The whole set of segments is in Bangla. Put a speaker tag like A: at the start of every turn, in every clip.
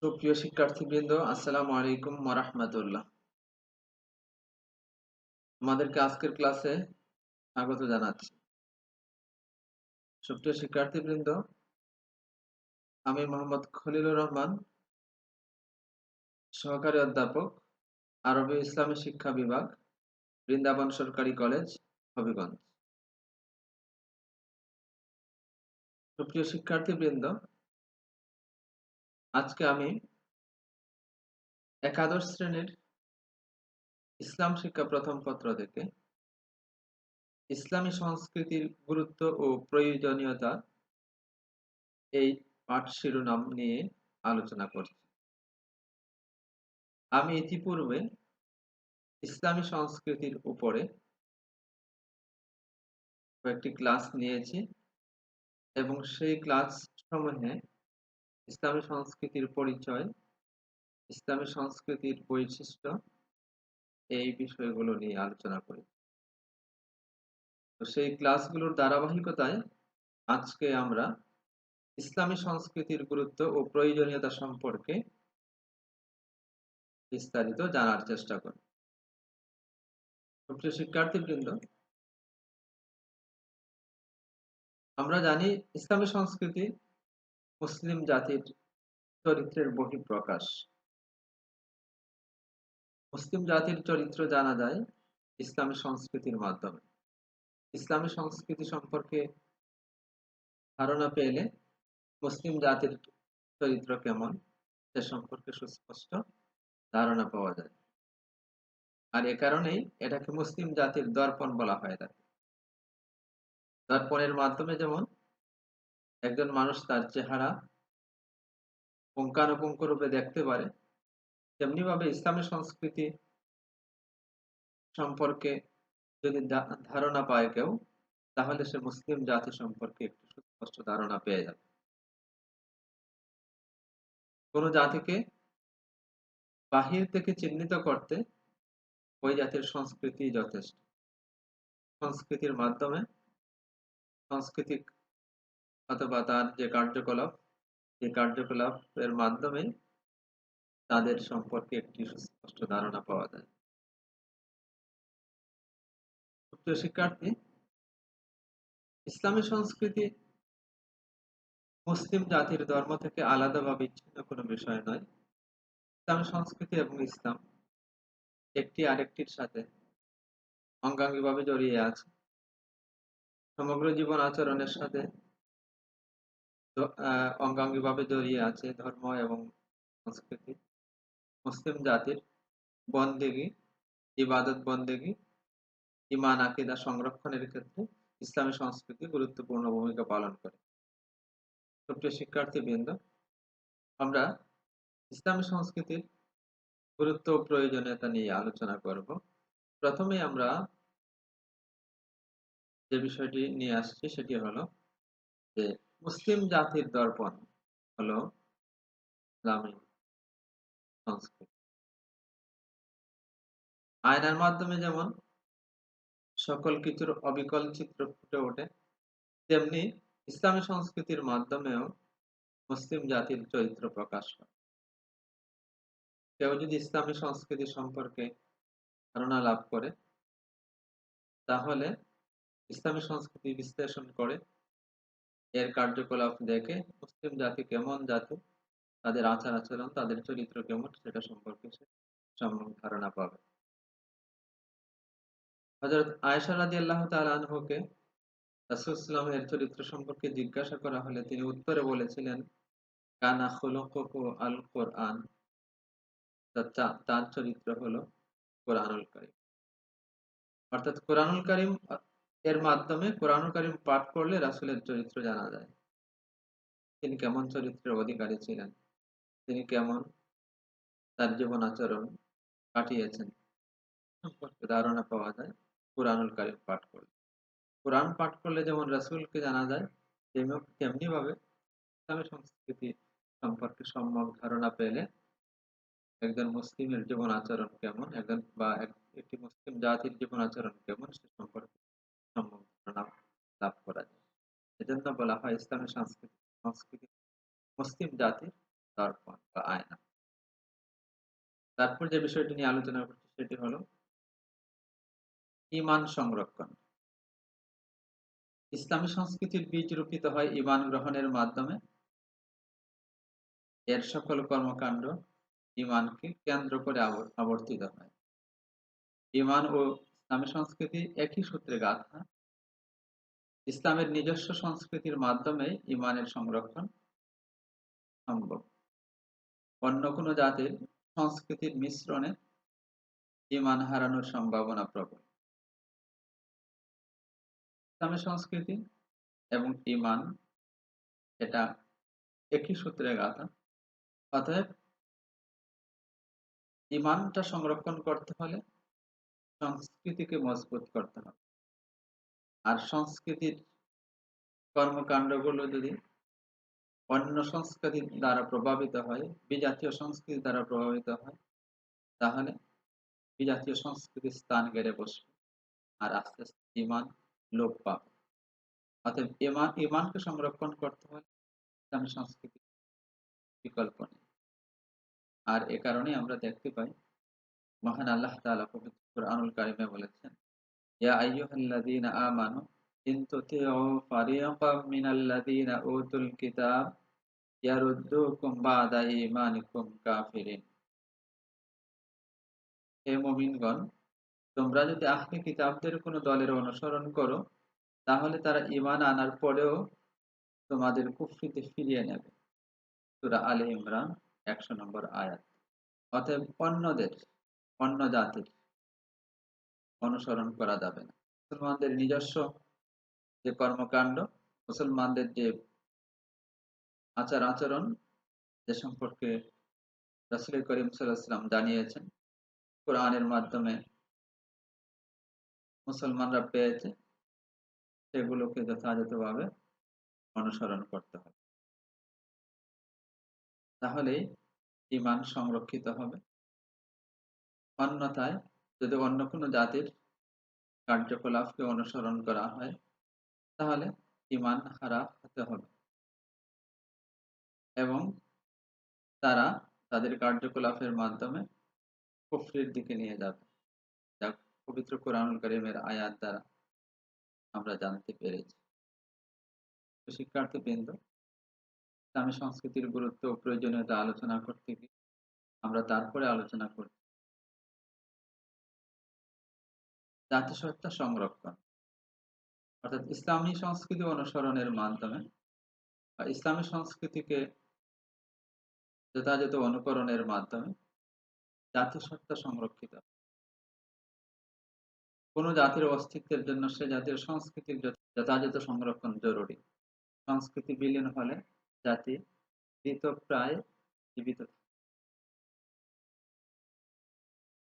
A: সুপ্রিয় শিক্ষার্থীবৃন্দ, আসসালামু আলাইকুম ওয়া রাহমাতুল্লাহ। আমাদেরকে আজকের ক্লাসে স্বাগত জানাচ্ছি। সুপ্রিয় শিক্ষার্থীবৃন্দ, আমি মোহাম্মদ খলিলুর রহমান, সহকারী অধ্যাপক, আরবি ও ইসলামী শিক্ষা বিভাগ, বৃন্দাবন সরকারি কলেজ, হবিগঞ্জ। সুপ্রিয় শিক্ষার্থীবৃন্দ, আজকে আমি একাদশ শ্রেণীর ইসলাম শিক্ষা প্রথম পত্র থেকে ইসলামী সংস্কৃতির গুরুত্ব ও প্রয়োজনীয়তা এই পাঠ শিরোনাম নিয়ে আলোচনা করছি। আমি ইতিপূর্বে ইসলামী সংস্কৃতির উপরে কয়েকটি ক্লাস নিয়েছি এবং সেই ক্লাস সমূহে ইসলামী সংস্কৃতির পরিচয়, ইসলামী সংস্কৃতির বৈশিষ্ট্য এই বিষয়গুলো নিয়ে আলোচনা করি। তো সেই ক্লাসগুলোর ধারাবাহিকতায় আজকে আমরা ইসলামী সংস্কৃতির গুরুত্ব ও প্রয়োজনীয়তা সম্পর্কে বিস্তারিত জানার চেষ্টা করি। প্রিয় শিক্ষার্থীবৃন্দ, আমরা জানি ইসলামী সংস্কৃতি মুসলিম জাতির চরিত্রের বহিঃপ্রকাশ। মুসলিম জাতির চরিত্র জানা যায় ইসলামী সংস্কৃতির মাধ্যমে। ইসলামী সংস্কৃতি সম্পর্কে ধারণা পেলে মুসলিম জাতির চরিত্র কেমন সে সম্পর্কে সুস্পষ্ট ধারণা পাওয়া যায়। আর এ কারণেই এটাকে মুসলিম জাতির দর্পণ বলা হয়ে থাকে। দর্পণের মাধ্যমে যেমন একজন মানুষ তার চেহারা পুঙ্খানুপুঙ্খ রূপে দেখতে পারে, তেমনি ভাবে ইসলামী সংস্কৃতি সম্পর্কে যদি ধারণা পায় কেউ, তাহলে সে মুসলিম জাতি সম্পর্কে একটু সুস্পষ্ট ধারণা পেয়ে যাবে। কোন জাতিকে বাহির থেকে চিহ্নিত করতে ওই জাতির সংস্কৃতি যথেষ্ট। সংস্কৃতির মাধ্যমে সাংস্কৃতিক অথবা তার যে কার্যকলাপ, এই কার্যকলাপের মাধ্যমে তাদের সম্পর্কে একটি সুস্পষ্ট ধারণা পাওয়া যায়। প্রিয় শিক্ষার্থী, ইসলামী সংস্কৃতি মুসলিম জাতির ধর্ম থেকে আলাদাভাবে বিচ্ছিন্ন কোনো বিষয় নয়। ইসলামী সংস্কৃতি এবং ইসলাম একটি আরেকটির সাথে অঙ্গাঙ্গিভাবে জড়িয়ে আছে। সমগ্র জীবন আচরণের সাথে অঙ্গাঙ্গিভাবে জড়িয়ে আছে ধর্ম এবং সংস্কৃতি। মুসলিম জাতির বন্দেগী, ইবাদত বন্দেগী, ঈমান আকীদা সংরক্ষণের ক্ষেত্রে ইসলামী সংস্কৃতি গুরুত্বপূর্ণ ভূমিকা পালন করে। সুপ্রিয় শিক্ষার্থীবৃন্দ, আমরা ইসলামী সংস্কৃতির গুরুত্ব ও প্রয়োজনীয়তা নিয়ে আলোচনা করব। প্রথমে আমরা যে বিষয়টি নিয়ে আসছি সেটি হলো যে মুসলিম জাতির দর্পণ হলো ইসলামী সংস্কৃতি। আয়নার মাধ্যমে যেমন সকল কিছুর অবিকল চিত্র ফুটে ওঠে, তেমনি ইসলামী সংস্কৃতির মাধ্যমেও মুসলিম জাতির চরিত্র প্রকাশ পায়। কেউ যদি ইসলামী সংস্কৃতি সম্পর্কে ধারণা লাভ করে, তাহলে ইসলামী সংস্কৃতি বিশ্লেষণ করে এর কার্যকলাপ দেখে মুসলিম জাতি কেমন জাতি, তাদের আচার আচরণ, তাদের চরিত্র কেমন সেটা সম্পর্কে সে সম্যক ধারণা পাবে। হযরত আয়েশা রাদিয়াল্লাহু তাআলা আনহুকে রাসূল সাল্লাল্লাহু আলাইহি চরিত্র সম্পর্কে জিজ্ঞাসা করা হলে তিনি উত্তরে বলেছিলেন, কানা খুলুকুহু আল কোরআন, তার চরিত্র হলো কোরআনুল কারীম। অর্থাৎ কোরআনুল কারীম এর মাধ্যমে কোরআনুল কারীম পাঠ করলে রাসূলের চরিত্র জানা যায়। তিনি কেমন চরিত্রের অধিকারী ছিলেন, তিনি কেমন তার জীবন আচরণ কাটিয়েছেন সম্পর্কে ধারণা পাওয়া যায় কোরআনুল কারীম পাঠ করলে। কোরআন পাঠ করলে যেমন রাসূলকে জানা যায়, তেমনি ভাবে ইসলামী সংস্কৃতি সম্পর্কে সম্যক ধারণা পেলে একজন মুসলিমের জীবন আচরণ কেমন, একটি মুসলিম জাতির জীবন আচরণ কেমন সে সম্পর্কে সম্যক ধারণা লাভ করা যায়। এজন্য বলা হয় ইসলামী সংস্কৃতি মুসলিম জাতির দর্পণ বা আয়না। তারপর যে বিষয়টি নিয়ে আলোচনা করছি সেটি হলো ঈমান সংরক্ষণ। ইসলামী সংস্কৃতির বীজ রোপিত হয় ঈমান গ্রহণের মাধ্যমে। এর সকল কর্মকাণ্ড ঈমানকে কেন্দ্র করে আবর্তিত হয়। ঈমান ও ইসলামী সংস্কৃতি একই সূত্রে গাঁথা। ইসলামের নিজস্ব সংস্কৃতির মাধ্যমেই ঈমানের সংরক্ষণ সম্ভব। অন্য কোনো জাতির সংস্কৃতির মিশ্রণে ঈমান হারানোর সম্ভাবনা প্রবল। ইসলামী সংস্কৃতি এবং ঈমান এটা একই সূত্রে গাঁথা। অতএব ঈমানটা সংরক্ষণ করতে হলে সংস্কৃতিকে মজবুত করতে হবে। আর সংস্কৃতির কর্মকাণ্ডগুলো যদি অন্য সংস্কৃতি দ্বারা প্রভাবিত হয়, বিজাতীয় সংস্কৃতি দ্বারা প্রভাবিত হয়, তাহলে বিজাতীয় সংস্কৃতির স্থান গেড়ে বসবে আর আস্তে আস্তে ঈমান লোপ পাবে। অতএব ঈমানকে সংরক্ষণ করতে হলে ইসলামী সংস্কৃতির বিকল্প নেই। আর এ কারণে আমরা দেখতে পাই মহান আল্লাহ তাআলা পবিত্র কুরআনুল কারিমে বলেছেন, ইয়া আইয়ুহাল্লাযীনা আমানু ইন তুতিউ ফারিকাম মিনাল্লাযীনা উতুল কিতাব ইয়ারুদ্দুকুম বা'দা ঈমানিকুম কাফিরিন। হে মুমিনগণ, তোমরা যদি আহলে কিতাবদের কোন দলের অনুসরণ করো তাহলে তারা ঈমান আনার পরেও তোমাদের কুফরিতে ফিরিয়ে নেবে। সূরা আলে ইমরান ১০০ নম্বর আয়াত। অতএব অন্য জাতির অনুসরণ করা যাবে না। মুসলমানদের নিজস্ব যে কর্মকাণ্ড, মুসলমানদের যে আচার আচরণ, যে সম্পর্কে রাসূল করিম সাল্লাল্লাহু আলাইহি ওয়াসাল্লাম জানিয়েছেন, কোরআনের মাধ্যমে মুসলমানরা পেয়েছে, সেগুলোকে যথাযথভাবে অনুসরণ করতে হবে। তাহলেই ঈমান সংরক্ষিত হবে। অন্যথায় যদি অন্য কোনো জাতির কার্যকলাপকে অনুসরণ করা হয় তাহলে ঈমান হারা হতে হবে এবং তারা তাদের কার্যকলাপের মাধ্যমে কুফরির দিকে নিয়ে যাবে, যা পবিত্র কোরআনুল কারীমের আয়াত দ্বারা আমরা জানতে পেরেছি। তো শিক্ষার্থীবৃন্দ, ইসলামী সংস্কৃতির গুরুত্ব ও প্রয়োজনীয়তা আলোচনা করতে গিয়ে আমরা তারপরে আলোচনা করব জাতিসত্তা সংরক্ষণ, অর্থাৎ ইসলামী সংস্কৃতি অনুসরণের মাধ্যমে বা ইসলামী সংস্কৃতিকে যথাযথ অনুকরণের মাধ্যমে জাতিসত্তা সংরক্ষিত। কোনো জাতির অস্তিত্বের জন্য সে জাতির সংস্কৃতির যথাযথ সংরক্ষণ জরুরি। সংস্কৃতি বিলীন হলে জাতি মৃতপ্রায় জীবিত থাকে।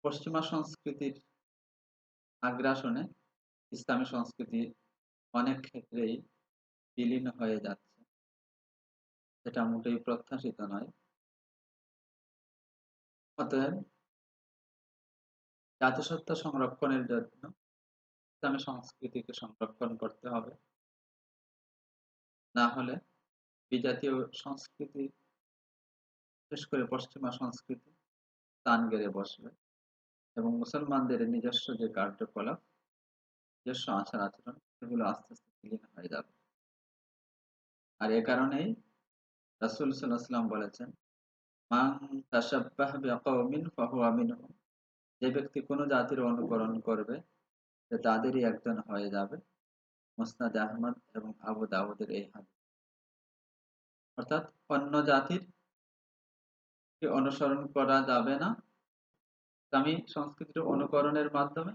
A: পশ্চিমা সংস্কৃতির আগ্রাসনে ইসলামী সংস্কৃতি অনেক ক্ষেত্রেই বিলীন হয়ে যাচ্ছে, সেটা মোটেই প্রত্যাশিত নয়। অতএব জাতিসত্তা সংরক্ষণের জন্য ইসলামী সংস্কৃতিকে সংরক্ষণ করতে হবে, না হলে বিজাতীয় সংস্কৃতি, বিশেষ করে পশ্চিমা সংস্কৃতি স্থান গেড়ে বসবে এবং মুসলমানদের নিজস্ব যে কার্যকলাপ, নিজস্ব আচার আচরণ, সেগুলো আস্তে আস্তে বিলীন হয়ে যাবে। আর এ কারণেই রাসূল সাল্লাল্লাহু আলাইহি ওয়াসাল্লাম বলেছেন, মান তাশাব্বাহা বিকাওমিন ফাহুয়া মিনহুম। যে ব্যক্তি কোনো জাতির অনুকরণ করবে সে তাদেরই একজন হয়ে যাবে। মুসনাদ আহমদ এবং আবু দাউদের এই হাদিস। অর্থাৎ অন্য জাতির কে অনুসরণ করা যাবে না, ইসলামী সংস্কৃতির অনুকরণের মাধ্যমে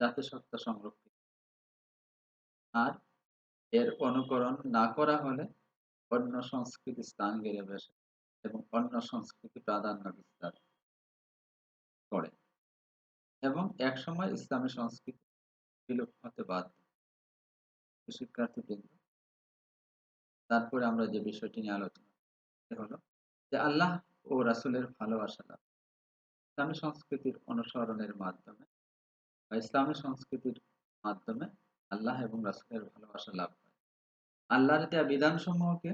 A: জাতিসত্তা সংরক্ষিত। আর এর অনুকরণ না করা হলে অন্য সংস্কৃতি স্থান গেড়ে বসে এবং অন্য সংস্কৃতি প্রাধান্য বিস্তার করে এবং একসময় ইসলামী সংস্কৃতি বিলুপ্ত হতে বাধ্য। শিক্ষার্থীবৃন্দ, তারপরে আমরা যে বিষয়টি নিয়ে আলোচনা করতে হলো যে আল্লাহ ও রাসূলের ভালোবাসা লাভ। ইসলামী সংস্কৃতির অনুসরণের মাধ্যমে বা ইসলামী সংস্কৃতির মাধ্যমে আল্লাহ এবং রাসূলের ভালোবাসা লাভ হয়। আল্লাহর দেয়া বিধানসমূহকে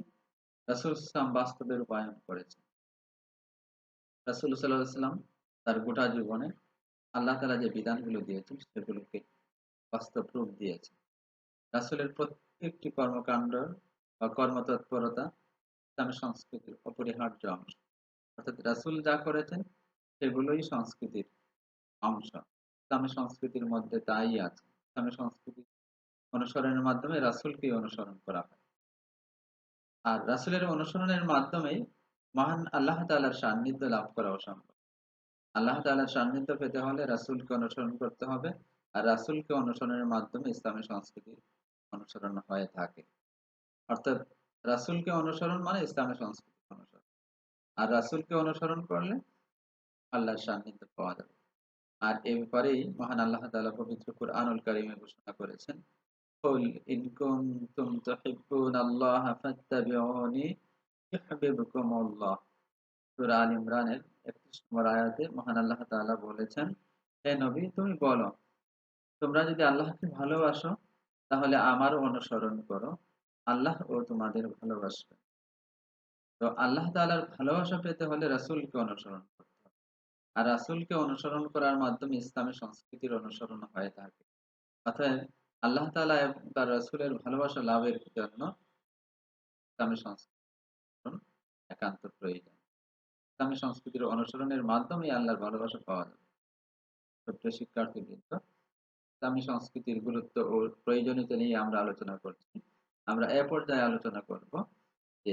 A: রাসূল সাল্লাল্লাহু আলাইহি ওয়াসাল্লাম বাস্তবে রূপায়ণ করেছেন। রাসূল সাল্লাল্লাহু আলাইহি ওয়াসাল্লাম তার গোটা জীবনে আল্লাহ তাআলা যে বিধানগুলো দিয়েছেন সেগুলোকে বাস্তব রূপ দিয়েছেন। রাসূলের প্রত্যেকটি কর্মকাণ্ড বা কর্মতৎপরতা ইসলামী সংস্কৃতির অপরিহার্য অংশ। অর্থাৎ রাসূল যা করেছেন সেগুলোই সংস্কৃতির অংশ। ইসলামী সংস্কৃতির মধ্যে তাই আছে। ইসলামী সংস্কৃতি অনুসরণের মাধ্যমে রাসূলকেই অনুসরণ করা হয়। আর রাসূলের অনুসরণের মাধ্যমেই মহান আল্লাহ তাআলার সান্নিধ্য লাভ করাও সম্ভব। আল্লাহ তাআলার সান্নিধ্য পেতে হলে রাসূলকে অনুসরণ করতে হবে। আর রাসূলকে অনুসরণের মাধ্যমে ইসলামী সংস্কৃতির অনুসরণ হয়ে থাকে। অর্থাৎ রাসূলকে অনুসরণ মানে ইসলামী সংস্কৃতির অনুসরণ। আর রাসূলকে অনুসরণ করলে আল্লাহর সান্নিধ্য পাওয়া যাবে। আর এ ব্যাপারেই মহান আল্লাহ তাআলা পবিত্র কুরআনুল কারীমে ঘোষণা করেছেন, কুল ইন কুনতুম তুহিব্বুনাল্লাহা ফাত্তাবিউনি ইউহিব্বুকুমুল্লাহ। সূরা আল ইমরানের ৩১ নম্বর আয়াতে মহান আল্লাহ তাআলা বলেছেন, হে নবী তুমি বলো, তোমরা যদি আল্লাহকে ভালোবাসো তাহলে আমারও অনুসরণ করো। আল্লাহও তোমাদের ভালোবাসবেন। তো আল্লাহ তাআলার ভালোবাসা পেতে হলে রাসূলকে অনুসরণ করতে হবে। আর রাসূলকে অনুসরণ করার মাধ্যমে ইসলামী সংস্কৃতির অনুসরণ হয়ে থাকে। অতএব আল্লাহ তাআলা এবং তার রাসূলের ভালোবাসা লাভের জন্য ইসলামী সংস্কৃতি অনুসরণ একান্ত প্রয়োজন। ইসলামী সংস্কৃতির অনুসরণের মাধ্যমেই আল্লাহর ভালোবাসা পাওয়া যাবে। ছোট্ট শিক্ষার্থীবৃন্দ, ইসলামী সংস্কৃতির গুরুত্ব ও প্রয়োজনীয়তা নিয়ে আমরা আলোচনা করছি। আমরা এ পর্যায়ে আলোচনা করব যে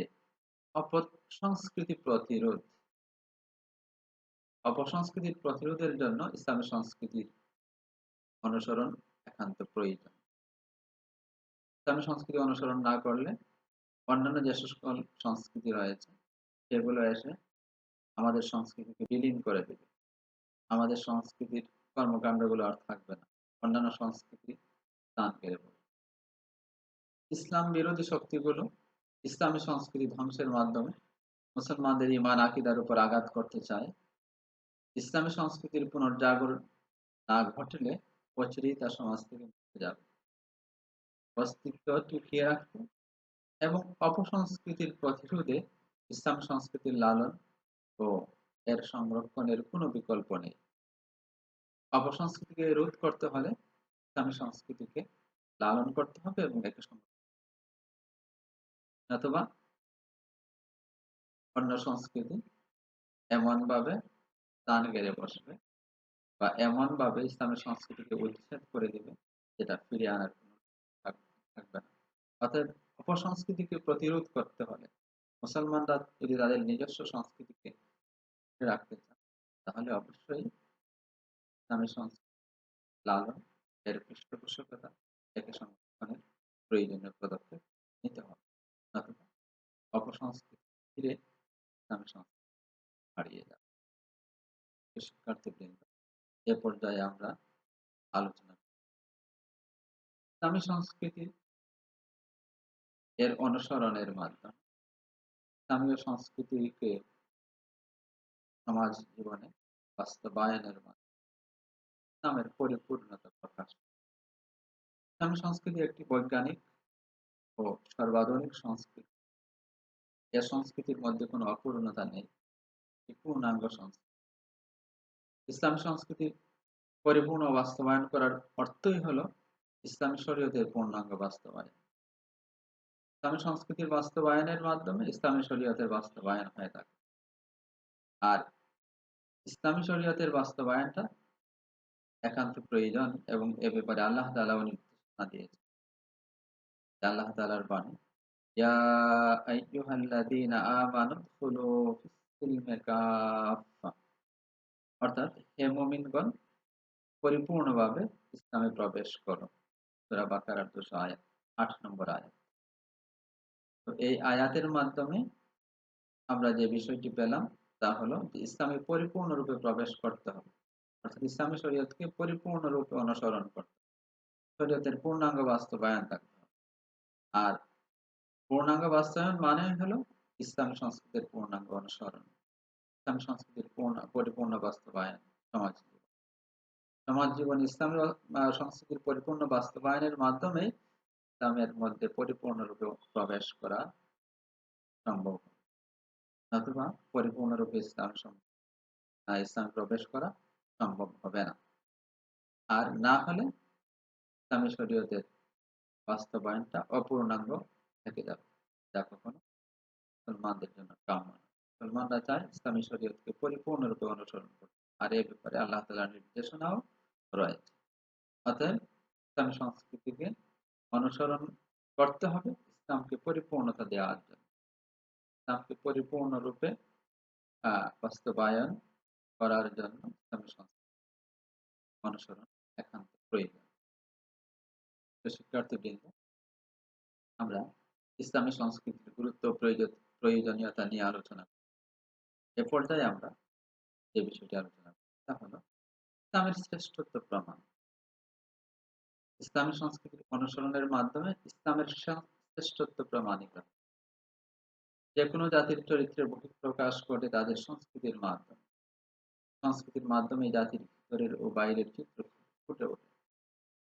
A: অপসংস্কৃতি প্রতিরোধ। অপসংস্কৃতির প্রতিরোধের জন্য ইসলামী সংস্কৃতির অনুসরণ একান্ত প্রয়োজন। ইসলামী সংস্কৃতি অনুসরণ না করলে অন্যান্য যে সকল সংস্কৃতি রয়েছে সেগুলো এসে আমাদের সংস্কৃতিকে বিলীন করে দেবে। আমাদের সংস্কৃতির কর্মকাণ্ডগুলো আর থাকবে না। অন্যান্য সংস্কৃতি স্থান পেয়ে যাবে। ইসলাম বিরোধী শক্তিগুলো ইসলামী সংস্কৃতি ধ্বংসের মাধ্যমে মুসলমানদের ঈমান আকীদার উপর আঘাত করতে চায়। ইসলামী সংস্কৃতির পুনর্জাগরণ না ঘটলে অচিরেই তা সমাজ থেকে মুছে যাবে। অস্তিত্ব টিকিয়ে রাখতে এবং অপসংস্কৃতির প্রতিরোধে ইসলাম সংস্কৃতির লালন ও এর সংরক্ষণের কোনো বিকল্প নেই। অপসংস্কৃতিকে রোধ করতে হলে ইসলামী সংস্কৃতিকে লালন করতে হবে এবং একে অথবা অন্য সংস্কৃতি এমনভাবে স্থান গেড়ে বসবে বা এমনভাবে ইসলামের সংস্কৃতিকে উচ্ছেদ করে দিবে যেটা ফিরিয়ে আনার কোনো থাকবে না। অতএব অপসংস্কৃতিকে প্রতিরোধ করতে হলে মুসলমানরা যদি তাদের নিজস্ব সংস্কৃতিকে ধরে রাখতে চান তাহলে অবশ্যই ইসলামী সংস্কৃতি লালন এর পৃষ্ঠপোষকতা একে সংরক্ষণের প্রয়োজনীয় পদক্ষেপ নিতে হবে। নতুবা অপসংস্কৃতি ফিরে ইসলামী সংস্কৃতি হারিয়ে যাবে। শিক্ষার্থীবৃন্দ, এ পর্যায়ে আমরা আলোচনা করি ইসলামী সংস্কৃতি এর অনুসরণের মাধ্যমে ইসলামীয় সংস্কৃতিকে সমাজ জীবনে বাস্তবায়নের মাধ্যমে ইসলামের পরিপূর্ণতা প্রকাশ। ইসলামী সংস্কৃতি একটি বৈজ্ঞানিক ও সর্বাধুনিক সংস্কৃতি। এ সংস্কৃতির মধ্যে কোনো অপূর্ণতা নেই, এটি পূর্ণাঙ্গ সংস্কৃতি। ইসলামী সংস্কৃতির পরিপূর্ণ বাস্তবায়ন করার অর্থই হলো ইসলামী শরীয়তের পূর্ণাঙ্গ বাস্তবায়ন। ইসলামী সংস্কৃতির বাস্তবায়নের মাধ্যমে ইসলামী শরীয়তের বাস্তবায়ন হয়ে থাকে। আর ইসলামী শরীয়তের বাস্তবায়নটা একান্ত প্রয়োজন এবং এ ব্যাপারে আল্লাহ তাআলাও নির্দেশনা দিয়েছেন। আল্লাহ তাআলার বাণী, ইয়া আইয়ুহাল্লাযীনা আমানু উদখুলু ফিস-সিলমি কাফা। অর্থাৎ হে মুমিনগণ পরিপূর্ণভাবে ইসলামে প্রবেশ করো। সূরা বাকারার ২০৮ নম্বর আয়াত। তো এই আয়াতের মাধ্যমে আমরা যে বিষয়টি পেলাম তা হলো যে ইসলামে পরিপূর্ণরূপে প্রবেশ করতে হবে। অর্থাৎ ইসলামী শরীয়তকে পরিপূর্ণরূপে অনুসরণ করতে হবে। শরীয়তের পূর্ণাঙ্গ বাস্তবায়ন থাকতে হবে। আর পূর্ণাঙ্গ বাস্তবায়ন মানে হলো ইসলামী সংস্কৃতির পূর্ণাঙ্গ অনুসরণ। ইসলামী সংস্কৃতির পরিপূর্ণ বাস্তবায়ন সমাজ জীবন। সমাজ জীবনে ইসলামী সংস্কৃতির পরিপূর্ণ বাস্তবায়নের মাধ্যমে ইসলামের মধ্যে পরিপূর্ণরূপে প্রবেশ করা সম্ভব। নতুবা পরিপূর্ণরূপে ইসলাম ইসলামে প্রবেশ করা সম্ভব হবে না। আর না হলে ইসলামী শরীয়তের বাস্তবায়নটা অপূর্ণাঙ্গ থেকে যাবে, যা কখনো মুসলমানদের জন্য কাম্য নয়। মুসলমানরা চায় ইসলামী শরীয়তকে পরিপূর্ণরূপে অনুসরণ করতে, আর এ ব্যাপারে আল্লাহ তাআলার নির্দেশনাও রয়েছে। অতএব ইসলামী সংস্কৃতিকে অনুসরণ করতে হবে ইসলামকে পরিপূর্ণতা দেওয়ার জন্য। ইসলামকে পরিপূর্ণরূপে বাস্তবায়ন করার জন্য ইসলামী সংস্কৃতি অনুসরণ একান্ত প্রয়োজন। শিক্ষার্থীবৃন্দ, আমরা ইসলামী সংস্কৃতির গুরুত্ব প্রয়োজনীয়তা নিয়ে আলোচনা করি। এ পর্যায়ে আমরা যে বিষয়টি আলোচনা করি তা হলো ইসলামের শ্রেষ্ঠত্ব প্রমাণ। ইসলামী সংস্কৃতির অনুসরণের মাধ্যমে ইসলামের শ্রেষ্ঠত্ব প্রমাণিত হয়। যে কোনো জাতির চরিত্রের বহিঃপ্রকাশ ঘটে তাদের সংস্কৃতির মাধ্যমে। সংস্কৃতির মাধ্যমে জাতির ভিতরের ও বাইরের চিত্র ফুটে ওঠে।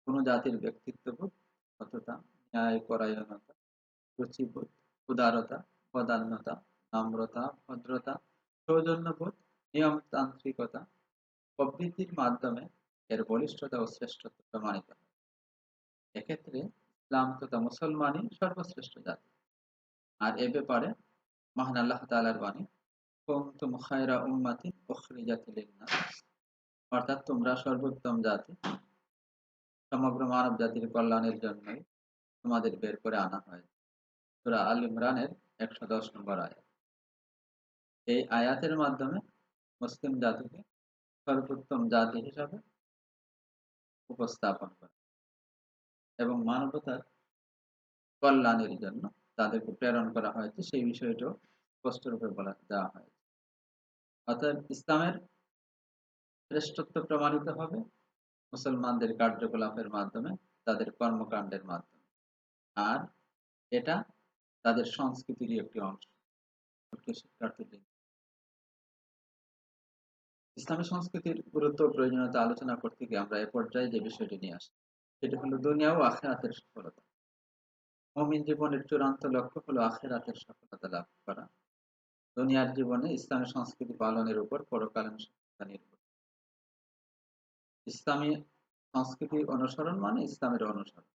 A: কোনো জাতির ব্যক্তিত্ববোধ, সততা, ন্যায়পরায়ণতা, রুচিবোধ, উদারতা, বদান্যতা, নম্রতা, ভদ্রতা, সৌজন্যবোধ, নিয়মতান্ত্রিকতা প্রভৃতির মাধ্যমে এর বলিষ্ঠতা ও শ্রেষ্ঠত্ব প্রমাণিত হয়। এক্ষেত্রে ইসলাম তথা মুসলমানই সর্বশ্রেষ্ঠ জাতি। আর এ ব্যাপারে মহান আল্লাহ তাআলার বাণী, কুনতুম খায়রা উম্মাতিন উখরিজাত লিন-নাস, অর্থাৎ তোমরা সর্বোত্তম জাতি, সমগ্র মানব জাতির কল্যাণের জন্যই তোমাদের বের করে আনা হয়েছে। সূরা আল ইমরানের 110 নম্বর আয়াত। এই আয়াতের মাধ্যমে মুসলিম জাতিকে সর্বোত্তম জাতি হিসাবে উপস্থাপন করা এবং মানবতার কল্যাণের জন্য তাদেরকে প্রেরণ করা হয়েছে সেই বিষয়টাও স্পষ্টরূপে বলা দেওয়া হয়েছে। অর্থাৎ ইসলামের শ্রেষ্ঠত্ব প্রমাণিত হবে মুসলমানদের কার্যকলাপের মাধ্যমে, তাদের কর্মকাণ্ডের মাধ্যমে, আর এটা তাদের সংস্কৃতিরই একটি অংশ। শিক্ষার্থীদের ইসলামী সংস্কৃতির গুরুত্ব ও প্রয়োজনীয়তা আলোচনা করতে গিয়ে আমরা এ পর্যায়ে যে বিষয়টি নিয়ে আসি সেটি হলো দুনিয়া ও আখিরাতের সফলতা। মুমিন জীবনের চূড়ান্ত লক্ষ্য হলো আখিরাতের সফলতা লাভ করা। দুনিয়ার জীবনে ইসলামী সংস্কৃতি পালনের উপর পরকালীন সফলতা নির্ভর। ইসলামী সংস্কৃতি অনুসরণ মানে ইসলামের অনুসরণ,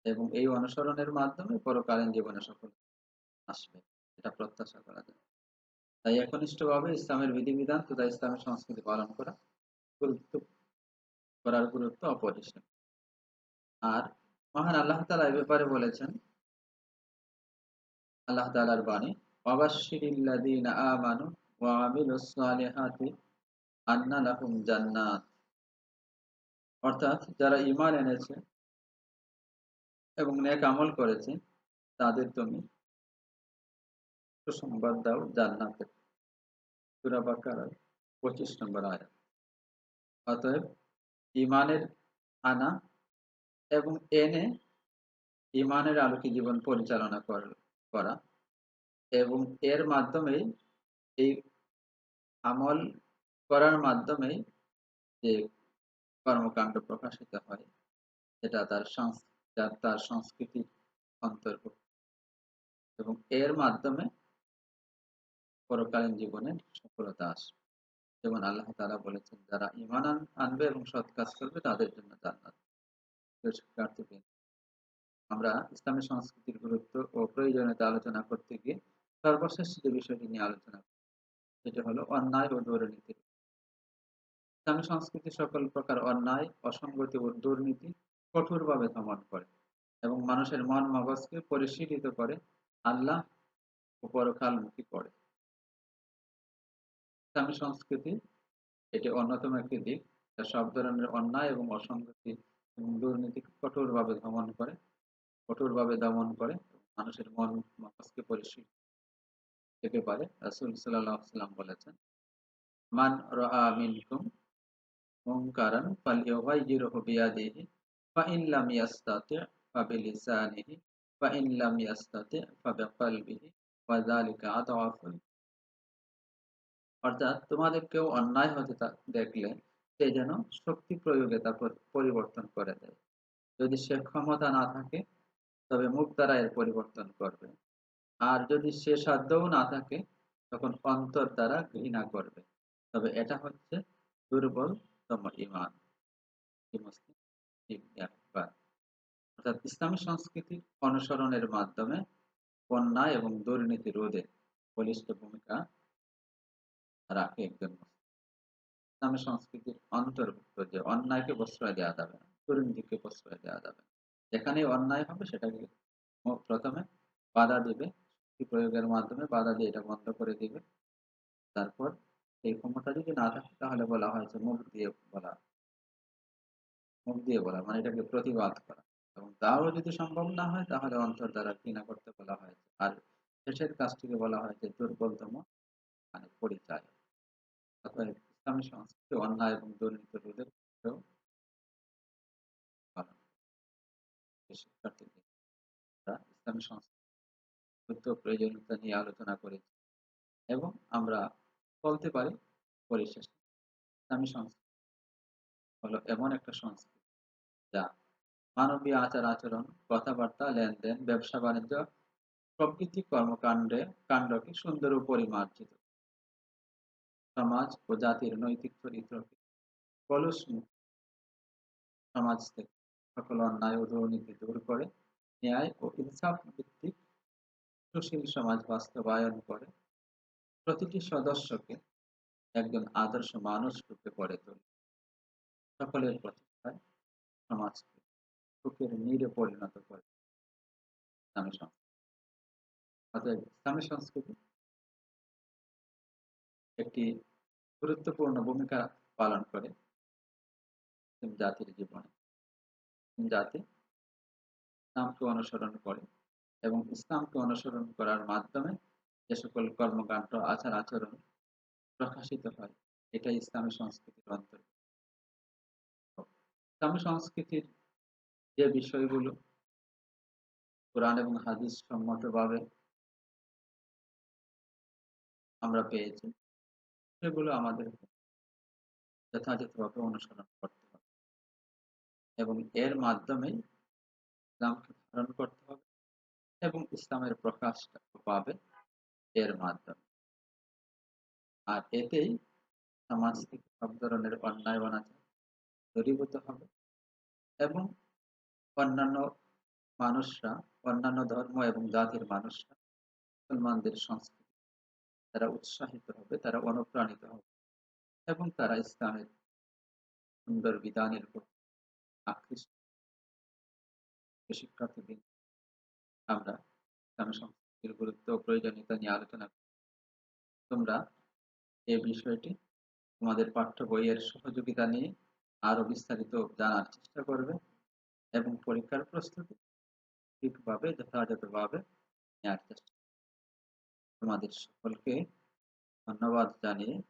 A: এবং এই অনুসরণের মাধ্যমে পরকালীন জীবনে সফলতা আসবে, এটা প্রত্যাশা করা যায়। তাই একনিষ্ঠভাবে ইসলামের বিধিবিধান তথা ইসলামের সংস্কৃতি পালন গুরুত্ব অপরিসীম। আর মহান আল্লাহ তাআলা এ ব্যাপারে বলেছেন, আল্লাহ তাআলার বাণী, ওয়াবাশশিরিল্লাযীনা আমানু ওয়া আমিলুস সালিহাতি আন্না লাহুম জান্নাত, অর্থাৎ যারা ঈমান এনেছে এবং নেক আমল করেছে তাদের তুমি সুসংবাদ দাও জান্নাতের। সূরা বাকারার 25 নম্বর আয়াত। অতএব ঈমানের আনা এবং এনে ঈমানের আলোকে জীবন পরিচালনা করা এবং এর মাধ্যমেই, এই আমল করার মাধ্যমেই যে কর্মকাণ্ড প্রকাশিত হয় সেটা তার সংস্কৃতির অন্তর্ভুক্ত, এবং এর মাধ্যমে পরকালীন জীবনে সফলতা আসবে। যেমন আল্লাহ তাআলা বলেছেন, যারা ঈমান আনবে এবং সৎ কাজ করবে তাদের জন্য জান্নাত। শিক্ষার্থীবৃন্দ, আমরা ইসলামী সংস্কৃতির গুরুত্ব ও প্রয়োজনীয়তা আলোচনা করতে গিয়ে সর্বশেষ যে বিষয়টি নিয়ে আলোচনা করি সেটি হলো অন্যায় ও দুর্নীতি। ইসলামী সংস্কৃতি সকল প্রকার অন্যায়, অসঙ্গতি ও দুর্নীতি কঠোরভাবে দমন করে এবং মানুষের মন মগজকে পরিশীলিত করে আল্লাহ ও পরকালমুখী করে। ইসলামী সংস্কৃতি এটি অন্যতম একটি দিক যা সব ধরনের অন্যায় এবং অসঙ্গতি এবং দুর্নীতিকে কঠোরভাবে দমন করে মানুষের মন মগজকে পরিশীলিত করতে পারে। রাসূল সাল্লাল্লাহু আলাইহি ওয়াসাল্লাম বলেছেন, মান রাআ মিনকুম মুনকারান ফালইউগাইয়িরহু বিয়াদিহি ফাইন লাম ইয়াস্তাতি' ফাবিলিসানিহি ফাইন লাম ইয়াস্তাতি' ফাবিকলবিহি ওয়া যালিকা আদআফুল। অর্থাৎ তোমাদের কেউ অন্যায় হতে দেখলে সে যেন শক্তি প্রয়োগে তা পরিবর্তন করে দেয়। যদি সে ক্ষমতা না থাকে তবে মুখ দ্বারা এর পরিবর্তন করবে, আর যদি সে সাধ্যও না থাকে তখন অন্তর দ্বারা ঘৃণা করবে। তবে এটা হচ্ছে দুর্বলতম ঈমান। কি মুসলিম? অর্থাৎ ইসলামী সংস্কৃতির অনুসরণের মাধ্যমে অন্যায় এবং দুর্নীতি রোধে বলিষ্ঠ ভূমিকা রাখে একজন মুসলিম। ইসলামী সংস্কৃতির অন্তর্ভুক্ত যে অন্যায়কে প্রশ্রয় দেওয়া যাবে না, দুর্নীতিকে প্রশ্রয় দেওয়া যাবে না। যেখানে অন্যায় হবে সেটাকে প্রথমে বাধা দিবে, শক্তি প্রয়োগের মাধ্যমে বাধা দিয়ে এটা বন্ধ করে দিবে। তারপর এই ক্ষমতা যদি না থাকে তাহলে বলা হয়েছে মুখ দিয়ে বলা মানে এটাকে প্রতিবাদ করা। এবং তাও যদি সম্ভব না হয় তাহলে অন্তর দ্বারা ঘৃণা করতে বলা হয়েছে। আর শেষের কাজটিকে বলা হয়েছে দুর্বলতম মানে পরিচয়। অতএব ইসলামী সংস্কৃতি অন্যায় এবং দুর্নীতি রোধের ক্ষেত্রেও পালন করে। শিক্ষার্থীদের আমরা ইসলামী সংস্কৃতি প্রয়োজনীয়তা নিয়ে আলোচনা করেছি এবং আমরা বলতে পারি পরিশেষে ইসলামী সংস্কৃতি হলো এমন একটা সংস্কৃতি যা মানবীয় আচার-আচরণ, কথাবার্তা, লেনদেন, ব্যবসা-বাণিজ্য প্রভৃতি কাণ্ডকে সুন্দর ও পরিমার্জিত সমাজ ও জাতির নৈতিক চরিত্রকে কলুষমুক্ত সমাজ থেকে সকল অন্যায় ও দুর্নীতি দূর করে ন্যায় ও ইনসাফ ভিত্তিক সুশীল সমাজ বাস্তবায়ন করে প্রতিটি সদস্যকে একজন আদর্শ মানুষ রূপে গড়ে তোলে। সকলের প্রচেষ্টায় সমাজকে সুখের নীড়ে পরিণত করে ইসলামী সংস্কৃতি। অতএব ইসলামী সংস্কৃতি একটি গুরুত্বপূর্ণ ভূমিকা পালন করে মুসলিম জাতির জীবনে। মুসলিম জাতি ইসলামকে অনুসরণ করে এবং ইসলামকে অনুসরণ করার মাধ্যমে যে সকল কর্মকাণ্ড আচার আচরণ প্রকাশিত হয় এটাই ইসলামী সংস্কৃতির অন্তর্গত। ইসলামী সংস্কৃতির যে বিষয়গুলো কোরআন এবং হাদিস সম্মতভাবে আমরা পেয়েছি সেগুলো আমাদের যথাযথভাবে অনুসরণ করতে হবে এবং এর মাধ্যমেই ইসলামকে ধারণ করতে হবে এবং ইসলামের প্রকাশটা পাবে এর মাধ্যমে। আর এতেই সমাজ থেকে সব ধরনের অন্যায় অনাচার দূরীভূত হবে এবং অন্যান্য মানুষরা, অন্যান্য ধর্ম এবং জাতির মানুষরা মুসলমানদের সংস্কৃতি তারা উৎসাহিত হবে, তারা অনুপ্রাণিত হবে এবং তারা ইসলামের সুন্দর বিধানের প্রতি আকৃষ্ট। শিক্ষার্থীদের আমরা ইসলামী সংস্কৃতির গুরুত্ব ও প্রয়োজনীয়তা নিয়ে আলোচনা করি। তোমরা এই বিষয়টি তোমাদের পাঠ্য বইয়ের সহযোগিতা নিয়ে আরো বিস্তারিত জানার চেষ্টা করবে এবং পরীক্ষার প্রস্তুতি ঠিকভাবে যথাযথভাবে নেওয়ার চেষ্টা করবে। তোমাদের সকলকে ধন্যবাদ জানিয়ে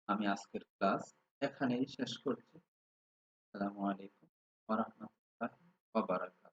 A: আমি আজকের ক্লাস এখানেই শেষ করছি। আসসালামু আলাইকুম ওয়া রাহমাতুল্লাহি ওয়া বারাকাতুহু।